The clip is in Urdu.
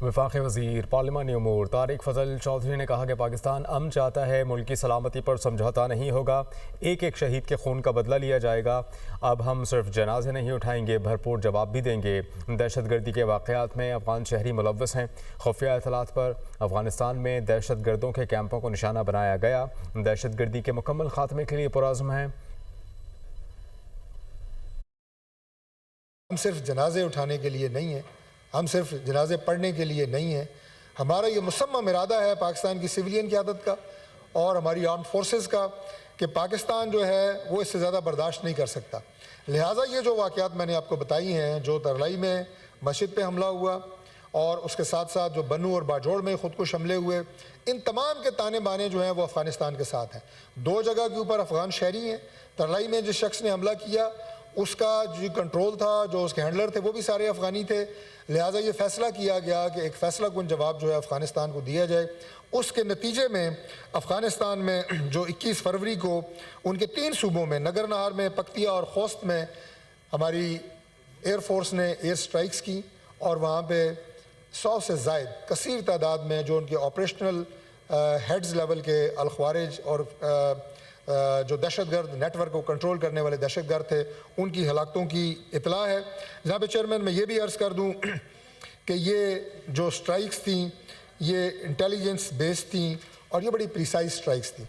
وفاقی وزیر پارلیمانی امور طارق فضل چودھری نے کہا کہ پاکستان امن چاہتا ہے، ملک کی سلامتی پر سمجھوتا نہیں ہوگا، ایک ایک شہید کے خون کا بدلہ لیا جائے گا۔ اب ہم صرف جنازے نہیں اٹھائیں گے، بھرپور جواب بھی دیں گے۔ دہشت گردی کے واقعات میں افغان شہری ملوث ہیں، خفیہ اطلاعات پر افغانستان میں دہشت گردوں کے کیمپوں کو نشانہ بنایا گیا، دہشت گردی کے مکمل خاتمے کے لیے پرعزم ہیں۔ ہم صرف جنازے اٹھانے کے لیے نہیں ہیں، ہم صرف جنازے پڑھنے کے لیے نہیں ہیں، ہمارا یہ مصمم ارادہ ہے پاکستان کی سویلین قیادت کا اور ہماری آرم فورسز کا کہ پاکستان جو ہے وہ اس سے زیادہ برداشت نہیں کر سکتا۔ لہٰذا یہ جو واقعات میں نے آپ کو بتائی ہیں، جو ترلائی میں مسجد پہ حملہ ہوا اور اس کے ساتھ ساتھ جو بنو اور باجوڑ میں خودکش حملے ہوئے، ان تمام کے تانے بانے جو ہیں وہ افغانستان کے ساتھ ہیں۔ 2 جگہ کے اوپر افغان شہری ہیں۔ ترلائی میں جس شخص نے حملہ کیا اس کا جو کنٹرول تھا، جو اس کے ہینڈلر تھے، وہ بھی سارے افغانی تھے۔ لہٰذا یہ فیصلہ کیا گیا کہ ایک فیصلہ کن جواب جو ہے افغانستان کو دیا جائے۔ اس کے نتیجے میں افغانستان میں جو 21 فروری کو ان کے 3 صوبوں میں نگر نہار میں، پکتیا اور خوست میں ہماری ایئر فورس نے ایئر سٹرائکس کی اور وہاں پہ 100 سے زائد کثیر تعداد میں جو ان کے آپریشنل ہیڈز لیول کے الخوارج اور جو دہشت گرد نیٹ ورک کو کنٹرول کرنے والے دہشت گرد تھے، ان کی ہلاکتوں کی اطلاع ہے۔ جناب چیئرمین، میں یہ بھی عرض کر دوں کہ یہ جو سٹرائکس تھیں یہ انٹیلیجنس بیس تھیں اور یہ بڑی پریسائز سٹرائکس تھیں۔